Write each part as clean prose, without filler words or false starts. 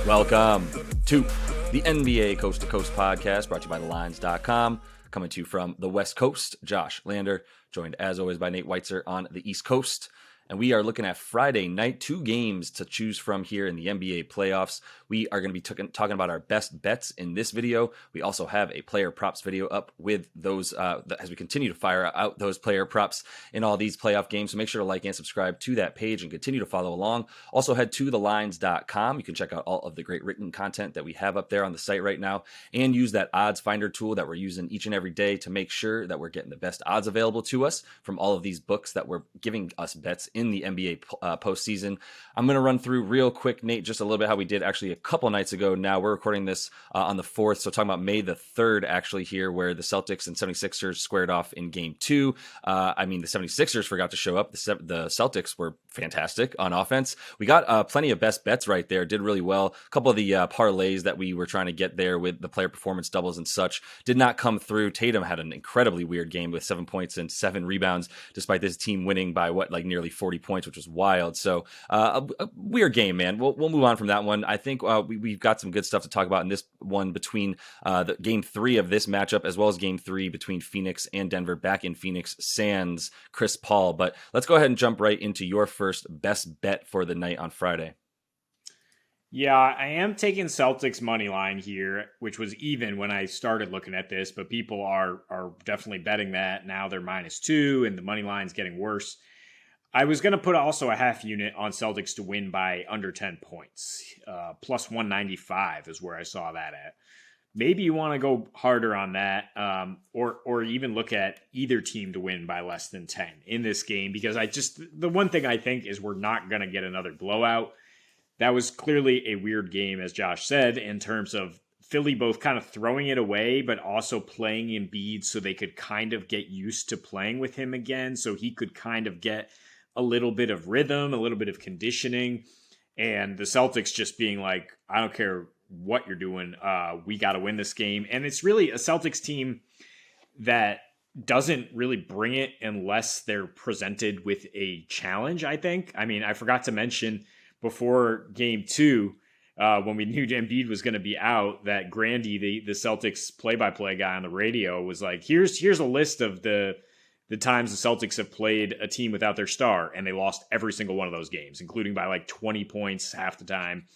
Welcome to the NBA Coast to Coast podcast brought to you by thelines.com. Coming to you from the West Coast, Josh Lander, joined as always by Nate Weitzer on the East Coast. And we are looking at Friday night, 2 games to choose from here in the NBA playoffs. We are going to be talking about our best bets in this video. We also have a player props video up with those as we continue to fire out those player props in all these playoff games. So make sure to like and subscribe to that page and continue to follow along. Also head to thelines.com. You can check out all of the great written content that we have up there on the site right now and use that odds finder tool that we're using each and every day to make sure that we're getting the best odds available to us from all of these books that we're giving us bets in the NBA postseason. I'm going to run through real quick, Nate, just a little bit how we did actually a couple nights ago. Now we're recording this on the 4th, so talking about May the 3rd actually here, where the Celtics and 76ers squared off in game 2. The 76ers forgot to show up. The Celtics were fantastic on offense. We got plenty of best bets right there, did really well. A couple of the parlays that we were trying to get there with the player performance doubles and such did not come through. Tatum had an incredibly weird game with 7 points and 7 rebounds, despite this team winning by nearly 40 points, which was wild. So a weird game, man. We'll move on from that one. I think we've got some good stuff to talk about in this one between the game 3 of this matchup, as well as game 3 between Phoenix and Denver, back in Phoenix sans Chris Paul. But let's go ahead and jump right into your first best bet for the night on Friday. Yeah, I am taking Celtics money line here, which was even when I started looking at this, but people are definitely betting that. Now they're -2 and the money line's getting worse. I was going to put also a half unit on Celtics to win by under 10 points. Plus 195 is where I saw that at. Maybe you want to go harder on that, or even look at either team to win by less than 10 in this game, because the one thing I think is we're not going to get another blowout. That was clearly a weird game, as Josh said, in terms of Philly both kind of throwing it away, but also playing Embiid so they could kind of get used to playing with him again, so he could kind of get a little bit of rhythm, a little bit of conditioning, and the Celtics just being like, I don't care what you're doing, we got to win this game. And it's really a Celtics team that doesn't really bring it unless they're presented with a challenge, I think. I mean, I forgot to mention before game 2, when we knew Embiid was going to be out, that Grandy, the Celtics play-by-play guy on the radio, was like, here's a list of the times the Celtics have played a team without their star, and they lost every single one of those games, including by 20 points half the time.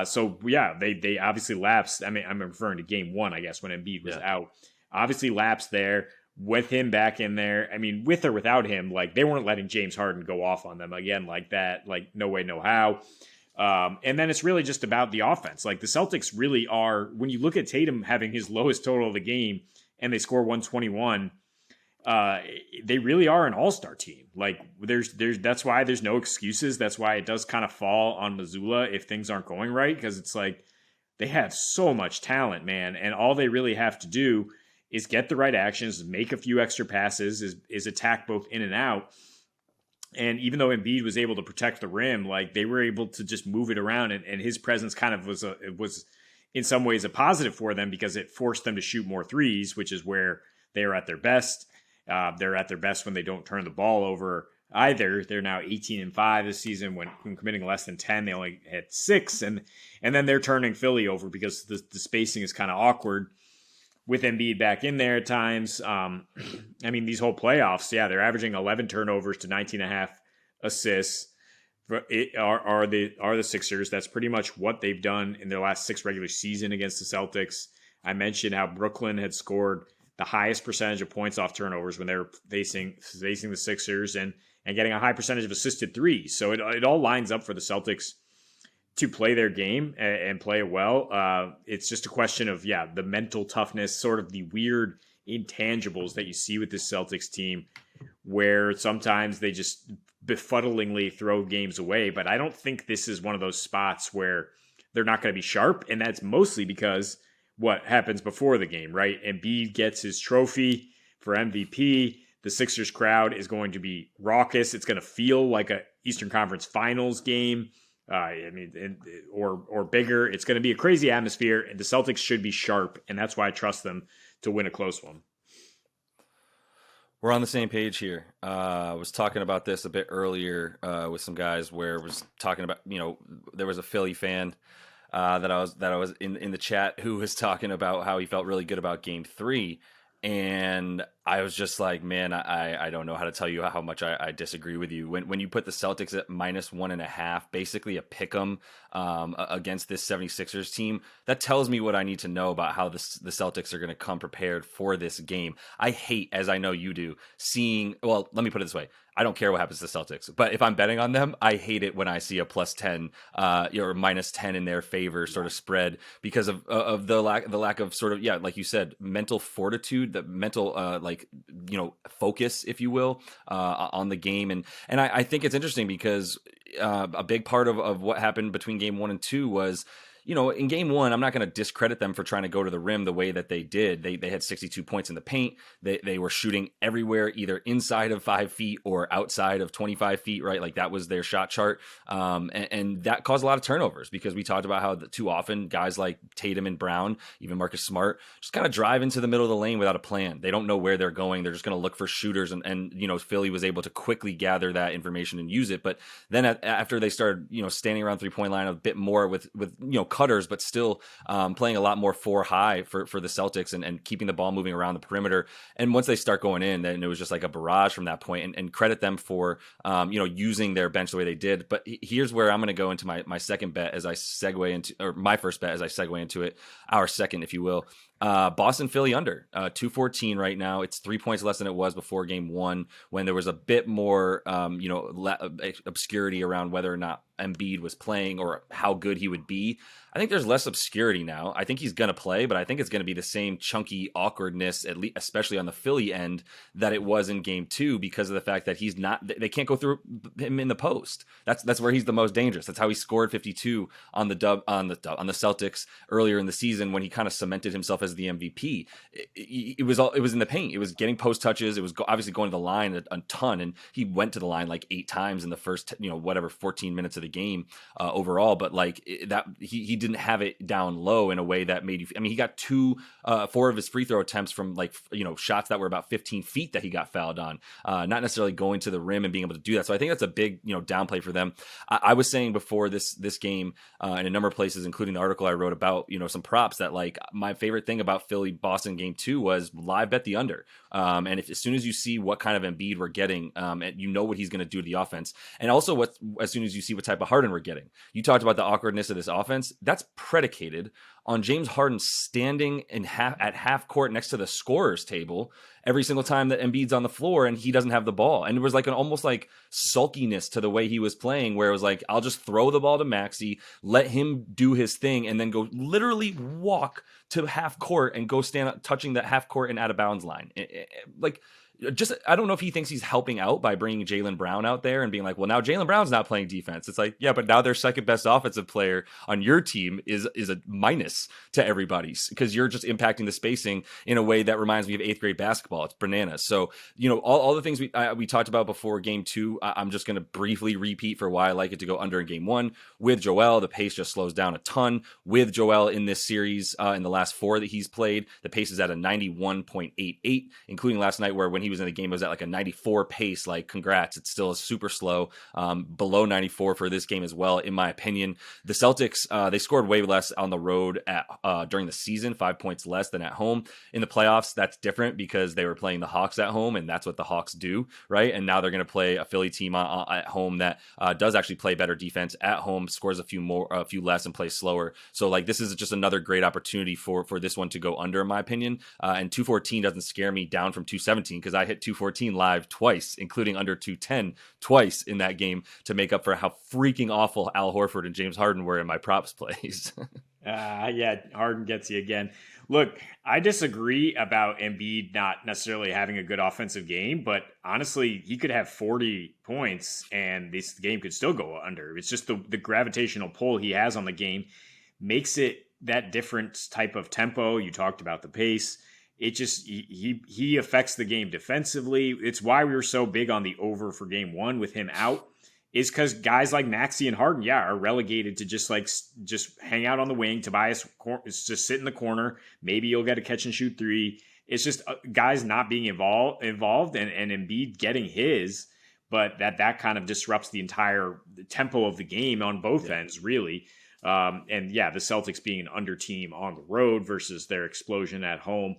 So yeah, they obviously lapsed. I mean, I'm referring to game 1, I guess, when Embiid was out. Obviously lapsed there with him back in there. I mean, with or without him, they weren't letting James Harden go off on them again like that. No way, no how. And then it's really just about the offense. The Celtics really are, when you look at Tatum having his lowest total of the game and they score 121, they really are an all-star team. That's why there's no excuses. That's why it does kind of fall on Missoula if things aren't going right, because it's they have so much talent, man, and all they really have to do is get the right actions, make a few extra passes, is attack both in and out. And even though Embiid was able to protect the rim, they were able to just move it around, and his presence kind of was in some ways a positive for them, because it forced them to shoot more threes, which is where they are at their best. They're at their best when they don't turn the ball over either. They're now 18-5 this season. When committing less than 10, they only had 6, and then they're turning Philly over because the spacing is kind of awkward with Embiid back in there at times. These whole playoffs, they're averaging 11 turnovers to 19.5 assists. Are the Sixers. That's pretty much what they've done in their last 6 regular season against the Celtics. I mentioned how Brooklyn had scored the highest percentage of points off turnovers when they were facing the Sixers, and getting a high percentage of assisted threes. So it all lines up for the Celtics to play their game and play it well. It's just a question of, the mental toughness, sort of the weird intangibles that you see with this Celtics team, where sometimes they just befuddlingly throw games away. But I don't think this is one of those spots where they're not going to be sharp, and that's mostly because what happens before the game, right? Embiid gets his trophy for MVP. The Sixers crowd is going to be raucous. It's going to feel like a Eastern Conference Finals game, or bigger. It's going to be a crazy atmosphere, and the Celtics should be sharp, and that's why I trust them to win a close one. We're on the same page here. I was talking about this a bit earlier with some guys, where I was talking about, there was a Philly fan that I was in the chat who was talking about how he felt really good about Game 3. And I was just like, man, I don't know how to tell you how much I disagree with you. When you put the Celtics at -1.5, basically a pick 'em against this 76ers team, that tells me what I need to know about how the Celtics are going to come prepared for this game. I hate, as I know you do, well, let me put it this way. I don't care what happens to the Celtics, but if I'm betting on them, I hate it when I see a +10 or -10 in their favor sort of spread because of the lack of sort of, yeah, like you said, mental fortitude, the mental focus, if you will, on the game. And I think it's interesting because a big part of what happened between game 1 and 2 was, in game 1, I'm not going to discredit them for trying to go to the rim the way that they did. They had 62 points in the paint. They were shooting everywhere, either inside of 5 feet or outside of 25 feet, right? Like that was their shot chart. And that caused a lot of turnovers because we talked about how too often guys like Tatum and Brown, even Marcus Smart, just kind of drive into the middle of the lane without a plan. They don't know where they're going. They're just going to look for shooters. And Philly was able to quickly gather that information and use it. But then after they started, standing around 3-point line a bit more with cutters, but still playing a lot more 4 high for the Celtics and keeping the ball moving around the perimeter. And once they start going in, then it was just like a barrage from that point. And credit them for using their bench the way they did. But here's where I'm going to go into my second bet as I segue into, or my first bet as I segue into it, our second, if you will. Boston Philly under 214 right now. It's 3 points less than it was before game 1 when there was a bit more obscurity around whether or not Embiid was playing or how good he would be. I think there's less obscurity now. I think he's going to play, but I think it's going to be the same chunky awkwardness, at least, especially on the Philly end, that it was in game 2 because of the fact that they can't go through him in the post. That's where he's the most dangerous. That's how he scored 52 on the Celtics earlier in the season when he kind of cemented himself as the MVP. It was in the paint. It was getting post touches. It was obviously going to the line a ton, and he went to the line like 8 times in the first 14 minutes of the game overall. But like that, he didn't have it down low in a way that made you. I mean, he got 4 of his free throw attempts from shots that were about 15 feet that he got fouled on, not necessarily going to the rim and being able to do that. So I think that's a big downplay for them. I was saying before this game in a number of places, including the article I wrote about some props, that like my favorite thing about Philly Boston game 2 was live bet the under. And as soon as you see what kind of Embiid we're getting, and what he's going to do to the offense, and also as soon as you see what type of Harden we're getting, you talked about the awkwardness of this offense. That's predicated on James Harden standing at half court next to the scorer's table every single time that Embiid's on the floor and he doesn't have the ball. And it was like an almost like sulkiness to the way he was playing, where it was like, I'll just throw the ball to Maxey, let him do his thing, and then go literally walk to half court and go stand touching that half court and out of bounds line. I don't know if he thinks he's helping out by bringing Jaylen Brown out there and being like, well, now Jaylen Brown's not playing defense. It's like, yeah, but now their second best offensive player on your team is a minus to everybody's because you're just impacting the spacing in a way that reminds me of 8th grade basketball. It's bananas. So, all the things we talked about before game 2, I'm just going to briefly repeat for why I like it to go under in game 1. With Joel, the pace just slows down a ton. With Joel in this series, in the last 4 that he's played, the pace is at a 91.88, including last night where when he was in the game, it was at like a 94 pace. Like, congrats. It's still super slow, below 94 for this game as well, in my opinion. The Celtics, they scored way less on the road during the season, 5 points less than at home. In the playoffs, that's different because they were playing the Hawks at home, and that's what the Hawks do, right? And now they're going to play a Philly team at home that does actually play better defense at home, scores a few less, and plays slower. So, like, this is just another great opportunity for this one to go under, in my opinion. And 214 doesn't scare me down from 217 because I hit 214 live twice, including under 210 twice in that game to make up for how freaking awful Al Horford and James Harden were in my props plays. Yeah, Harden gets you again. Look, I disagree about Embiid not necessarily having a good offensive game, but honestly, he could have 40 points and this game could still go under. It's just the gravitational pull he has on the game makes it that different type of tempo. You talked about the pace. It just, he affects the game defensively. It's why we were so big on the over for game 1 with him out, is because guys like Maxey and Harden, are relegated to just hang out on the wing. Tobias just sit in the corner. Maybe you'll get a catch and shoot 3. It's just guys not being involved and Embiid getting his, but that kind of disrupts the entire tempo of the game on both ends, really. And yeah, the Celtics being an under team on the road versus their explosion at home.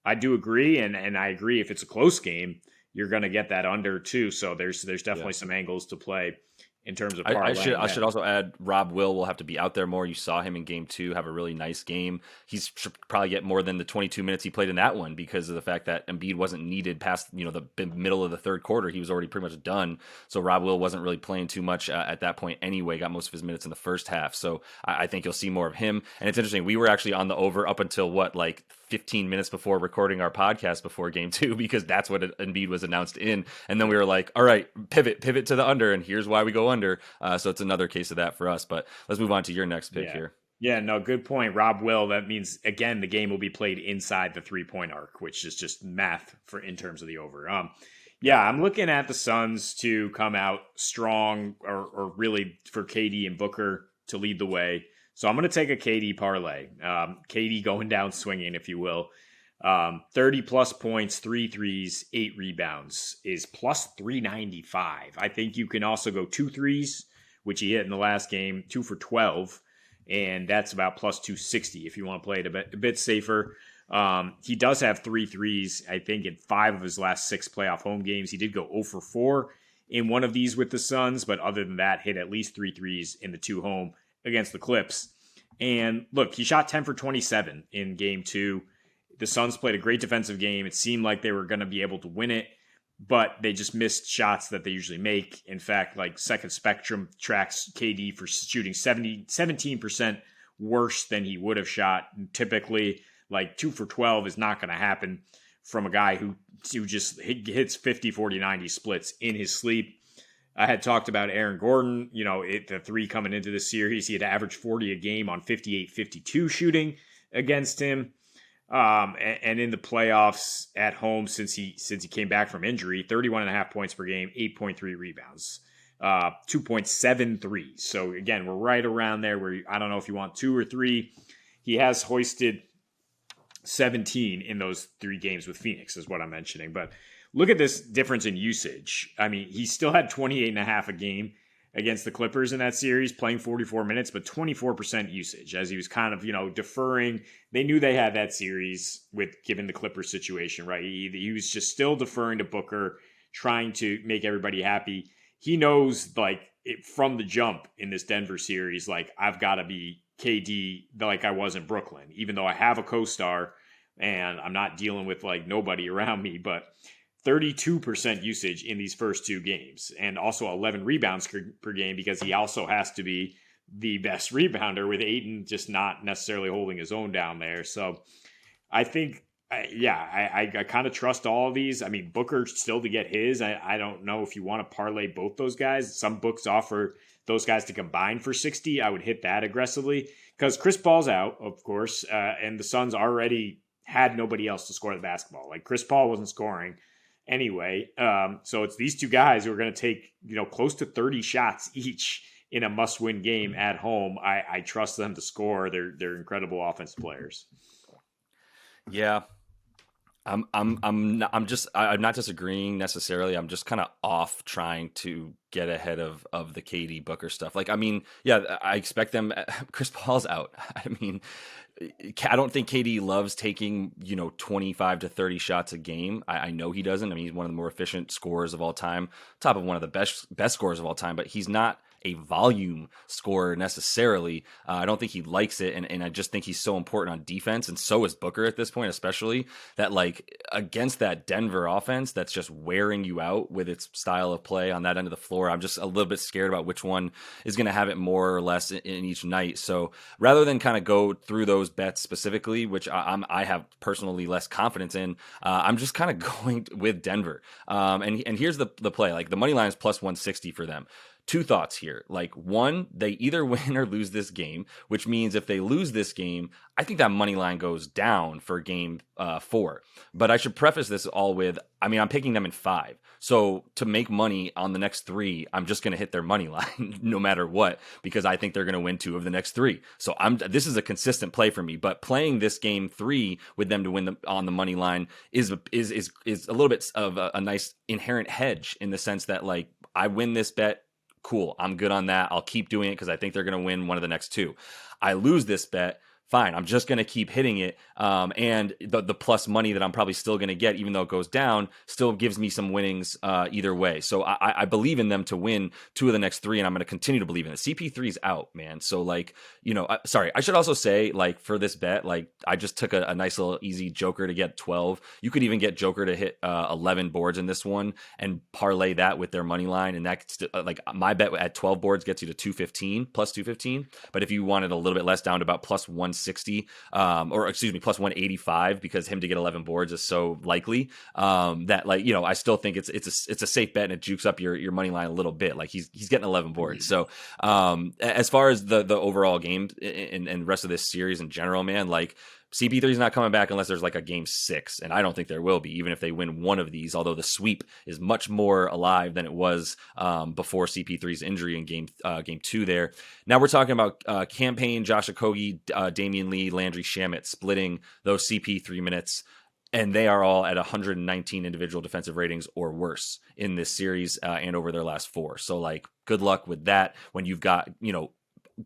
I do agree, and I agree if it's a close game, you're going to get that under too. So there's definitely some angles to play in terms of I parlaying should that. also add Rob will have to be out there more. You saw him in game 2 have a really nice game. He's should probably get more than the 22 minutes he played in that one because of the fact that Embiid wasn't needed past the middle of the third quarter. He was already pretty much done. So Rob will wasn't really playing too much at that point anyway. Got most of his minutes in the first half. So I think you'll see more of him. And it's interesting. We were actually on the over up until like 15 minutes before recording our podcast before game 2 because that's what Embiid was announced in. And then we were like, all right, pivot to the under, and here's why we go under. So it's another case of that for us. But let's move on to your next pick here. Yeah, no, good point. Rob will. That means, again, the game will be played inside the 3-point arc, which is just math in terms of the over. Yeah, I'm looking at the Suns to come out strong or really for KD and Booker to lead the way. So I'm going to take a KD parlay. KD going down swinging, if you will. 30 plus points, 3 threes, 8 rebounds is plus 395. I think you can also go 2 threes, which he hit in the last game, 2 for 12. And that's about plus 260 if you want to play it a bit safer. He does have 3 threes, I think, in 5 of his last 6 playoff home games. He did go 0 for 4 in one of these with the Suns, but other than that, hit at least 3 threes in the 2 home against the Clips. And look, he shot 10 for 27 in game 2. The Suns played a great defensive game. It seemed like they were going to be able to win it, but they just missed shots that they usually make. In fact, like Second Spectrum tracks KD for shooting 17% worse than he would have shot. And typically, like 2 for 12 is not going to happen from a guy who just hits 50, 40, 90 splits in his sleep. I had talked about Aaron Gordon, the 3 coming into the series. He had averaged 40 a game on 58-52 shooting against him. And in the playoffs at home since he came back from injury, 31.5 points per game, 8.3 rebounds, 2.73. So again, we're right around there where I don't know if you want 2 or 3. He has hoisted 17 in those 3 games with Phoenix is what I'm mentioning. But look at this difference in usage. I mean, he still had 28.5 a game against the Clippers in that series, playing 44 minutes, but 24% usage as he was kind of, deferring. They knew they had that series given the Clippers situation, right? He was just still deferring to Booker, trying to make everybody happy. He knows, from the jump in this Denver series, I've got to be KD like I was in Brooklyn, even though I have a co-star and I'm not dealing with, nobody around me, but 32% usage in these first 2 games and also 11 rebounds per game because he also has to be the best rebounder with Ayton just not necessarily holding his own down there. So I think, I kind of trust all of these. I mean, Booker still to get his. I don't know if you want to parlay both those guys. Some books offer those guys to combine for 60. I would hit that aggressively because Chris Paul's out, of course, and the Suns already had nobody else to score the basketball. Like Chris Paul wasn't scoring anyway. So it's these 2 guys who are going to take, close to 30 shots each in a must-win game at home. I trust them to score. They're incredible offensive players. Yeah. I'm not disagreeing necessarily. I'm just kind of off trying to get ahead of the KD Booker stuff. I expect them. Chris Paul's out. I mean, I don't think KD loves taking 25 to 30 shots a game. I know he doesn't. I mean, he's one of the more efficient scorers of all time, top of one of the best scorers of all time. But he's not a volume scorer necessarily. I don't think he likes it, and I just think he's so important on defense, and so is Booker at this point, especially that against that Denver offense that's just wearing you out with its style of play on that end of the floor. I'm just a little bit scared about which one is going to have it more or less in each night. So rather than kind of go through those bets specifically, which I have personally less confidence in, I'm just kind of going with Denver. And here's the play. The money line is plus 160 for them. 2 thoughts here. One, they either win or lose this game, which means if they lose this game, I think that money line goes down for game 4. But I should preface this all with, I'm picking them in 5. So to make money on the next 3, I'm just going to hit their money line no matter what, because I think they're going to win 2 of the next 3. So this is a consistent play for me. But playing this game 3 with them to win on the money line is a little bit of a nice inherent hedge in the sense that I win this bet Cool. I'm good on that. I'll keep doing it because I think they're going to win one of the next two. I lose this bet. Fine, I'm just going to keep hitting it. And the plus money that I'm probably still going to get, even though it goes down, still gives me some winnings either way. So I believe in them to win two of the next three, and I'm going to continue to believe in it. CP3's out, man. So, like, sorry, I should also say, like, for this bet, like, I just took a nice little easy Joker to get 12. You could even get Joker to hit 11 boards in this one and parlay that with their money line. And that's like my bet at 12 boards gets you to 215, plus 215. But if you wanted a little bit less, down to about plus 160, or excuse me, plus 185, because him to get 11 boards is so likely, that, like, I still think it's a safe bet, and it jukes up your money line a little bit. Like, he's getting 11 boards. So as far as the overall game and rest of this series in general, man, like, CP3 is not coming back unless there's like a game 6, and I don't think there will be, even if they win one of these, although the sweep is much more alive than it was before CP3's injury in game 2 there. Now we're talking about Campaign, Josh Okogie, Damian Lee, Landry Shamet splitting those CP3 minutes, and they are all at 119 individual defensive ratings or worse in this series and over their last 4. So, like, good luck with that when you've got,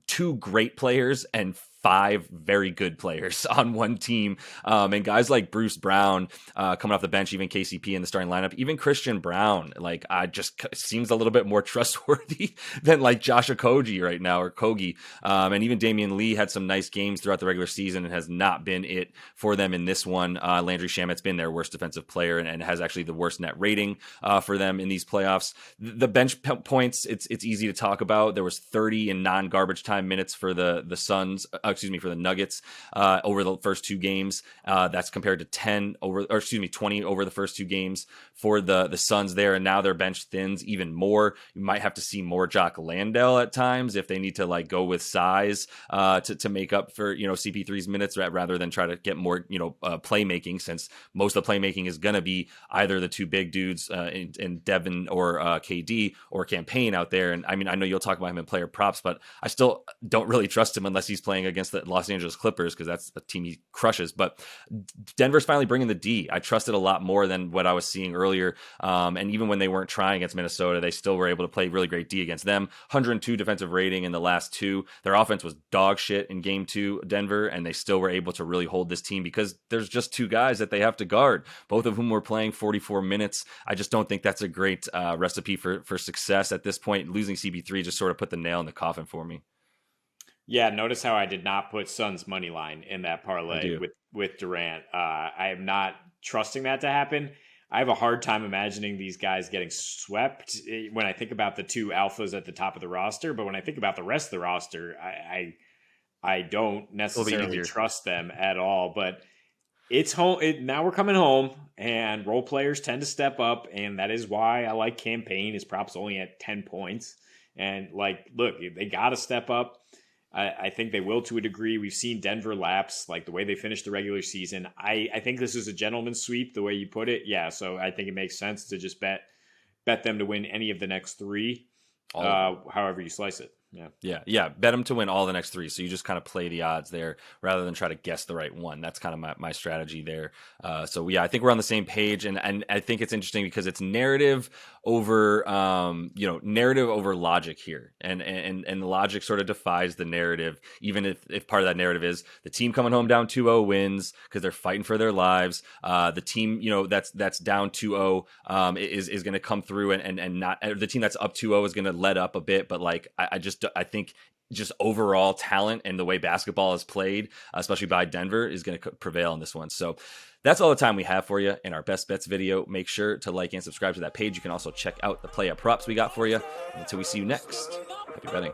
2 great players and 5 very good players on one team. And guys like Bruce Brown coming off the bench, even KCP in the starting lineup, even Christian Brown, like, just seems a little bit more trustworthy than like Josh Okogie right now, or Kogi. And even Damian Lee had some nice games throughout the regular season and has not been it for them in this one. Landry Shamet's been their worst defensive player and has actually the worst net rating for them in these playoffs. The bench points, it's easy to talk about. There was 30 in non-garbage time minutes for the Suns, for the Nuggets over the first 2 games. That's compared to 20 over the first 2 games for the Suns there. And now their bench thins even more. You might have to see more Jock Landale at times if they need to, like, go with size to make up for, CP3's minutes, rather than try to get more, playmaking, since most of the playmaking is going to be either the 2 big dudes in Devin or KD or Campaign out there. And I mean, I know you'll talk about him in player props, but I still don't really trust him unless he's playing against the Los Angeles Clippers, because that's a team he crushes. But Denver's finally bringing the D. I trusted a lot more than what I was seeing earlier. And even when they weren't trying against Minnesota, they still were able to play really great D against them. 102 defensive rating in the last 2. Their offense was dog shit in game 2, Denver, and they still were able to really hold this team because there's just 2 guys that they have to guard, both of whom were playing 44 minutes. I just don't think that's a great recipe for success at this point. Losing CP3 just sort of put the nail in the coffin for me. Yeah, notice how I did not put Suns money line in that parlay with Durant. I am not trusting that to happen. I have a hard time imagining these guys getting swept when I think about the 2 alphas at the top of the roster. But when I think about the rest of the roster, I don't necessarily trust them at all. But it's home. Now we're coming home, and role players tend to step up, and that is why I like Campaign. His prop's only at 10 points. And, like, look, they got to step up. I think they will to a degree. We've seen Denver lapse, like the way they finished the regular season. I think this is a gentleman's sweep, the way you put it. Yeah, so I think it makes sense to just bet them to win any of the next 3, however you slice it. Yeah. Bet them to win all the next 3. So you just kind of play the odds there rather than try to guess the right one. That's kind of my strategy there. So yeah, I think we're on the same page, and I think it's interesting because it's narrative over narrative over logic here, and the logic sort of defies the narrative, even if part of that narrative is the team coming home down 2-0 wins because they're fighting for their lives. The team that's down 2-0 is going to come through and not the team that's up 2-0 is going to let up a bit, but like I think just overall talent and the way basketball is played, especially by Denver, is going to prevail in this one. So that's all the time we have for you in our best bets video. Make sure to like and subscribe to that page. You can also check out the play up props we got for you. And until we see you next, happy betting.